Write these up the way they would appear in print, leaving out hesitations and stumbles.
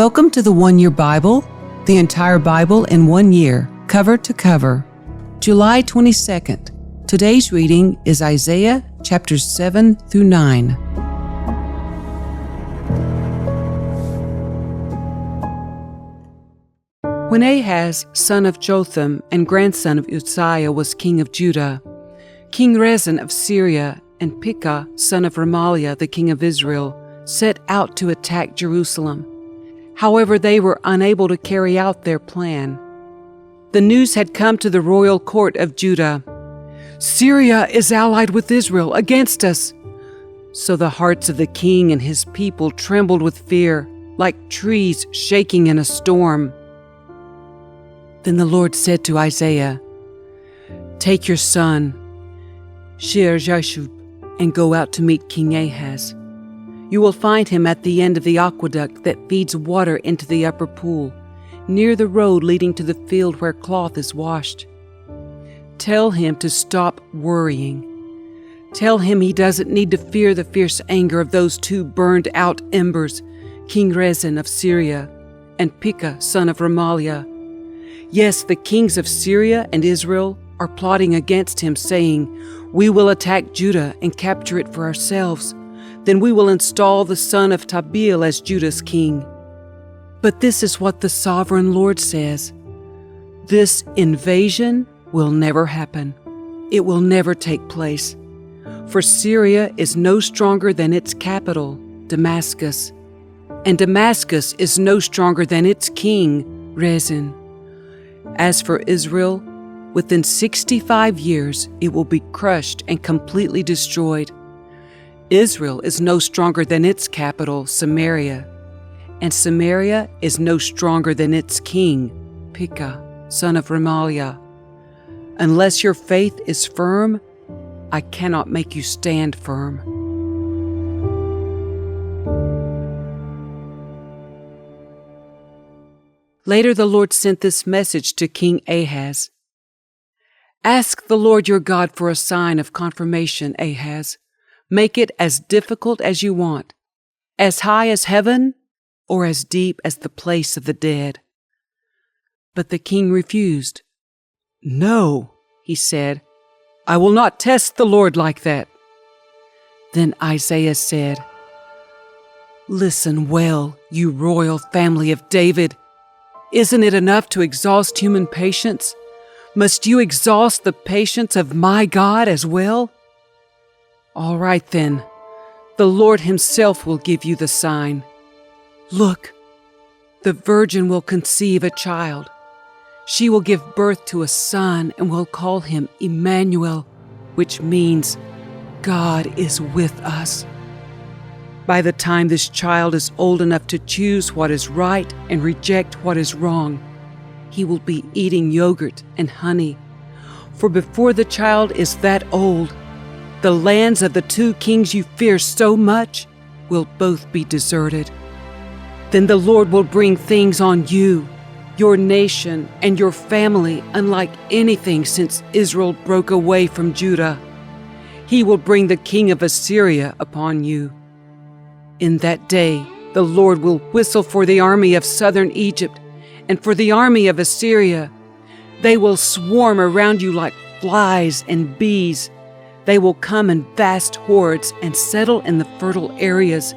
Welcome to the 1 Year Bible, the entire Bible in 1 year, cover to cover. July 22nd. Today's reading is Isaiah chapters 7 through 9. When Ahaz, son of Jotham and grandson of Uzziah, was king of Judah, King Rezin of Syria and Pekah, son of Remaliah, the king of Israel, set out to attack Jerusalem. However, they were unable to carry out their plan. The news had come to the royal court of Judah. Syria is allied with Israel against us. So the hearts of the king and his people trembled with fear, like trees shaking in a storm. Then the Lord said to Isaiah, "Take your son, Shear-Jashub, and go out to meet King Ahaz. You will find him at the end of the aqueduct that feeds water into the upper pool, near the road leading to the field where cloth is washed. Tell him to stop worrying. Tell him he doesn't need to fear the fierce anger of those two burned-out embers, King Rezin of Syria and Pekah, son of Remaliah. Yes, the kings of Syria and Israel are plotting against him, saying, 'We will attack Judah and capture it for ourselves. Then we will install the son of Tabeel as Judah's king.' But this is what the sovereign Lord says. This invasion will never happen. It will never take place. For Syria is no stronger than its capital, Damascus, and Damascus is no stronger than its king, Rezin. As for Israel, within 65 years it will be crushed and completely destroyed. Israel is no stronger than its capital, Samaria, and Samaria is no stronger than its king, Pekah, son of Remaliah. Unless your faith is firm, I cannot make you stand firm." Later the Lord sent this message to King Ahaz. "Ask the Lord your God for a sign of confirmation, Ahaz. Make it as difficult as you want, as high as heaven or as deep as the place of the dead." But the king refused. "No," he said, "I will not test the Lord like that." Then Isaiah said, "Listen well, you royal family of David. Isn't it enough to exhaust human patience? Must you exhaust the patience of my God as well? All right then, the Lord himself will give you the sign. Look, the virgin will conceive a child. She will give birth to a son and will call him Immanuel, which means God is with us. By the time this child is old enough to choose what is right and reject what is wrong, he will be eating yogurt and honey. For before the child is that old, the lands of the two kings you fear so much will both be deserted. Then the Lord will bring things on you, your nation, and your family unlike anything since Israel broke away from Judah. He will bring the king of Assyria upon you. In that day, the Lord will whistle for the army of southern Egypt and for the army of Assyria. They will swarm around you like flies and bees. They will come in vast hordes and settle in the fertile areas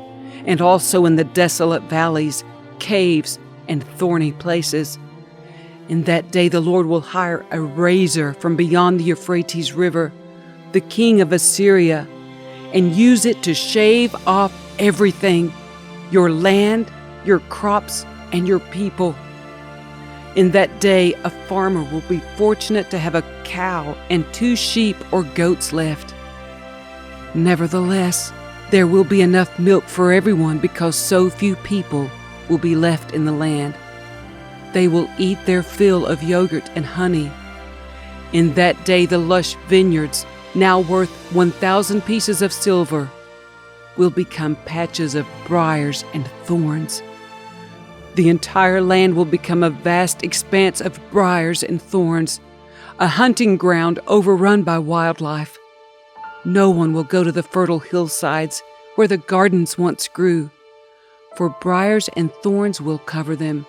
and also in the desolate valleys, caves, and thorny places. In that day the Lord will hire a razor from beyond the Euphrates River, the king of Assyria, and use it to shave off everything, your land, your crops, and your people. In that day, a farmer will be fortunate to have a cow and 2 sheep or goats left. Nevertheless, there will be enough milk for everyone because so few people will be left in the land. They will eat their fill of yogurt and honey. In that day, the lush vineyards, now worth 1,000 pieces of silver, will become patches of briars and thorns. The entire land will become a vast expanse of briars and thorns, a hunting ground overrun by wildlife. No one will go to the fertile hillsides where the gardens once grew, for briars and thorns will cover them.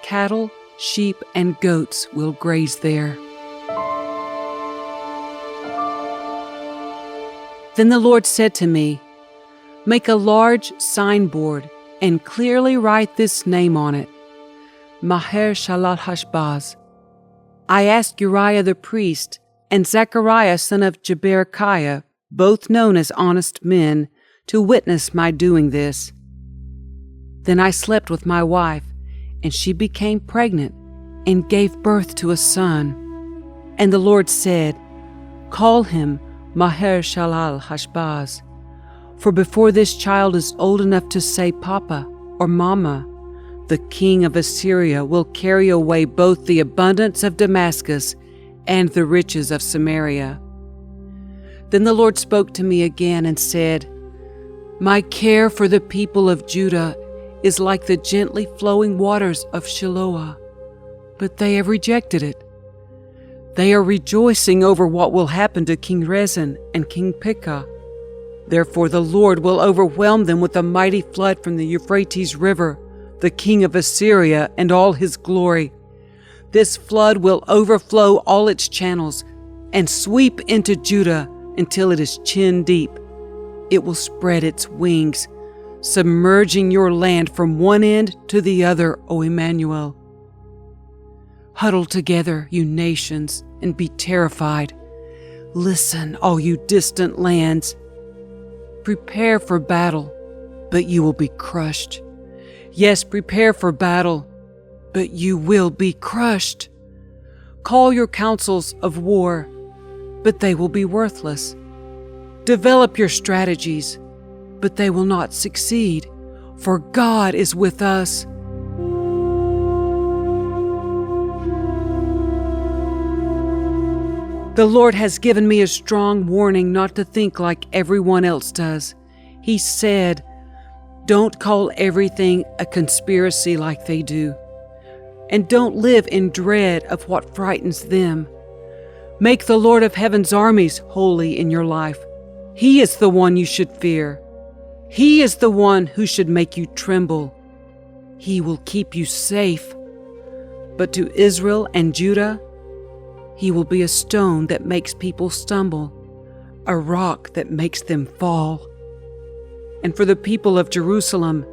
Cattle, sheep, and goats will graze there. Then the Lord said to me, "Make a large signboard and clearly write this name on it, Maher-shalal-hash-baz. I asked Uriah the priest and Zechariah son of Jeberechiah, both known as honest men, to witness my doing this. Then I slept with my wife, and she became pregnant and gave birth to a son. And the Lord said, 'Call him Maher-shalal-hash-baz, for before this child is old enough to say Papa or Mama, the king of Assyria will carry away both the abundance of Damascus and the riches of Samaria.' Then the Lord spoke to me again and said, 'My care for the people of Judah is like the gently flowing waters of Shiloah, but they have rejected it. They are rejoicing over what will happen to King Rezin and King Pekah. Therefore the Lord will overwhelm them with a mighty flood from the Euphrates River, the king of Assyria and all his glory. This flood will overflow all its channels and sweep into Judah until it is chin deep. It will spread its wings, submerging your land from one end to the other, O Immanuel. Huddle together, you nations, and be terrified. Listen, all you distant lands. Prepare for battle, but you will be crushed. Yes, prepare for battle, but you will be crushed. Call your councils of war, but they will be worthless. Develop your strategies, but they will not succeed, for God is with us. The Lord has given me a strong warning not to think like everyone else does. He said, "Don't call everything a conspiracy like they do, and don't live in dread of what frightens them. Make the Lord of Heaven's armies holy in your life. He is the one you should fear. He is the one who should make you tremble. He will keep you safe. But to Israel and Judah, he will be a stone that makes people stumble, a rock that makes them fall. And for the people of Jerusalem,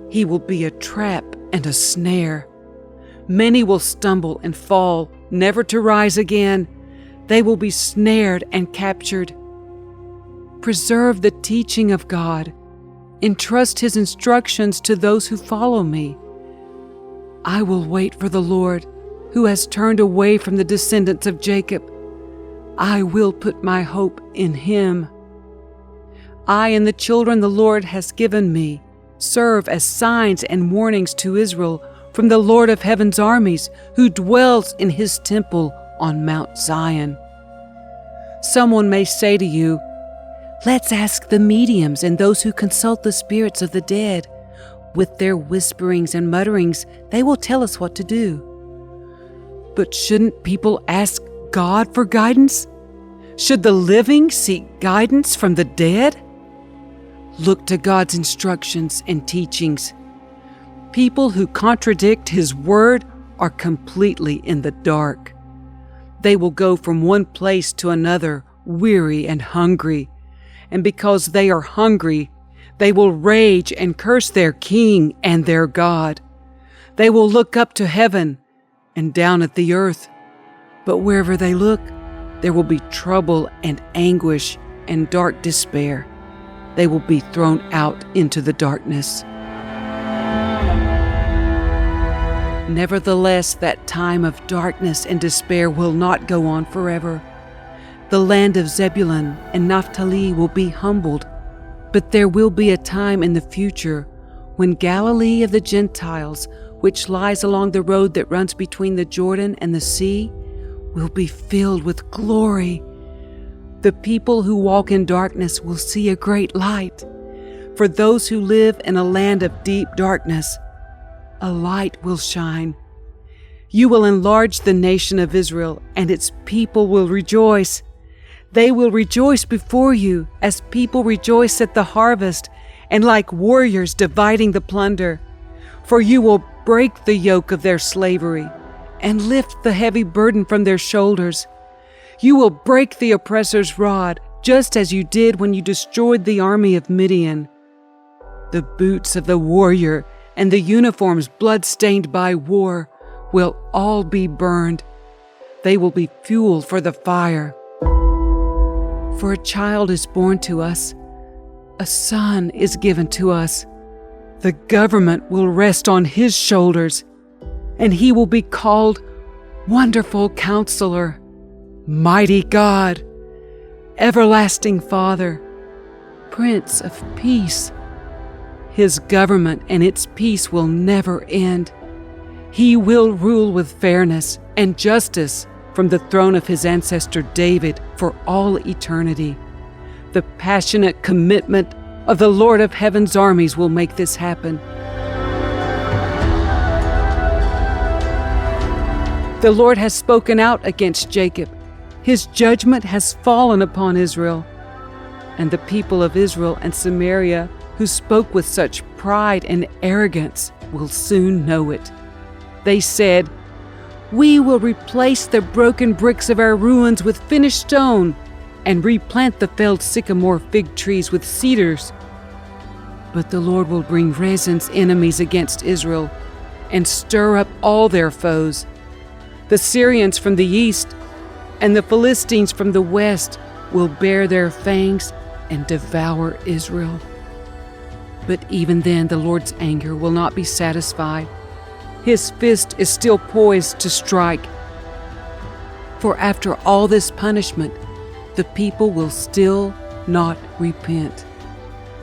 he will be a trap and a snare. Many will stumble and fall, never to rise again. They will be snared and captured. Preserve the teaching of God. Entrust his instructions to those who follow me. I will wait for the Lord, who has turned away from the descendants of Jacob. I will put my hope in him. I and the children the Lord has given me serve as signs and warnings to Israel from the Lord of Heaven's armies, who dwells in his temple on Mount Zion. Someone may say to you, "Let's ask the mediums and those who consult the spirits of the dead. With their whisperings and mutterings, they will tell us what to do." But shouldn't people ask God for guidance? Should the living seek guidance from the dead? Look to God's instructions and teachings. People who contradict his word are completely in the dark. They will go from one place to another, weary and hungry. And because they are hungry, they will rage and curse their king and their God. They will look up to heaven and down at the earth. But wherever they look, there will be trouble and anguish and dark despair. They will be thrown out into the darkness. Nevertheless, that time of darkness and despair will not go on forever. The land of Zebulun and Naphtali will be humbled, but there will be a time in the future when Galilee of the Gentiles, which lies along the road that runs between the Jordan and the sea, will be filled with glory. The people who walk in darkness will see a great light. For those who live in a land of deep darkness, a light will shine. You will enlarge the nation of Israel, and its people will rejoice. They will rejoice before you as people rejoice at the harvest, and like warriors dividing the plunder. For you will break the yoke of their slavery and lift the heavy burden from their shoulders. You will break the oppressor's rod, just as you did when you destroyed the army of Midian. The boots of the warrior and the uniforms blood-stained by war will all be burned. They will be fuel for the fire. For a child is born to us, a son is given to us. The government will rest on his shoulders, and he will be called Wonderful Counselor, Mighty God, Everlasting Father, Prince of Peace. His government and its peace will never end. He will rule with fairness and justice from the throne of his ancestor David for all eternity. The passionate commitment of the Lord of Heaven's armies will make this happen. The Lord has spoken out against Jacob. His judgment has fallen upon Israel. And the people of Israel and Samaria, who spoke with such pride and arrogance, will soon know it. They said, "We will replace the broken bricks of our ruins with finished stone, and replant the felled sycamore fig trees with cedars." But the Lord will bring Rezin's enemies against Israel and stir up all their foes. The Syrians from the east and the Philistines from the west will bare their fangs and devour Israel. But even then the Lord's anger will not be satisfied. His fist is still poised to strike. For after all this punishment, the people will still not repent.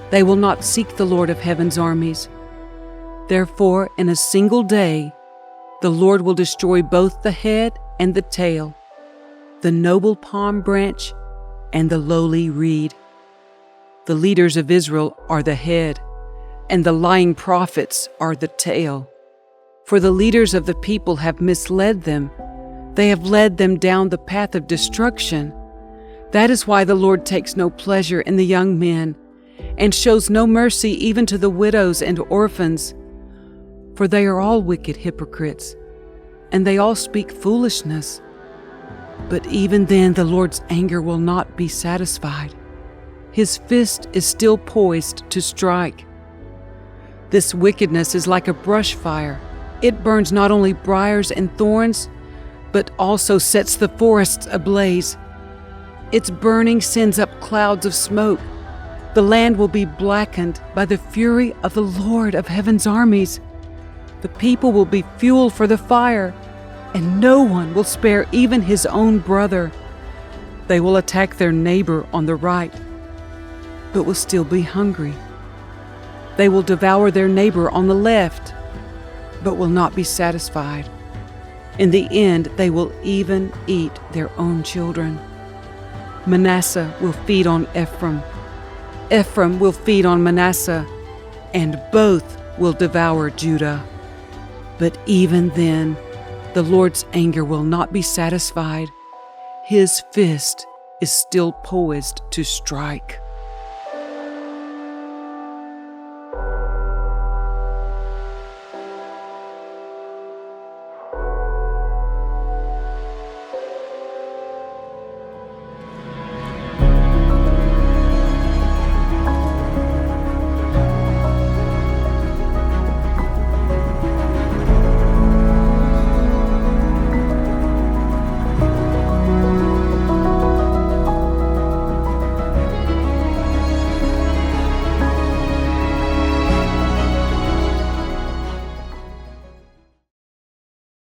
They will not seek the Lord of Heaven's armies. Therefore, in a single day, the Lord will destroy both the head and the tail, the noble palm branch and the lowly reed. The leaders of Israel are the head, and the lying prophets are the tail. For the leaders of the people have misled them. They have led them down the path of destruction. That is why the Lord takes no pleasure in the young men, and shows no mercy even to the widows and orphans. For they are all wicked hypocrites, and they all speak foolishness. But even then the Lord's anger will not be satisfied. His fist is still poised to strike. This wickedness is like a brush fire. It burns not only briars and thorns, but also sets the forests ablaze. Its burning sends up clouds of smoke. The land will be blackened by the fury of the Lord of Heaven's armies. The people will be fuel for the fire, and no one will spare even his own brother. They will attack their neighbor on the right, but will still be hungry. They will devour their neighbor on the left, but will not be satisfied. In the end, they will even eat their own children. Manasseh will feed on Ephraim. Ephraim will feed on Manasseh, and both will devour Judah. But even then, the Lord's anger will not be satisfied. His fist is still poised to strike.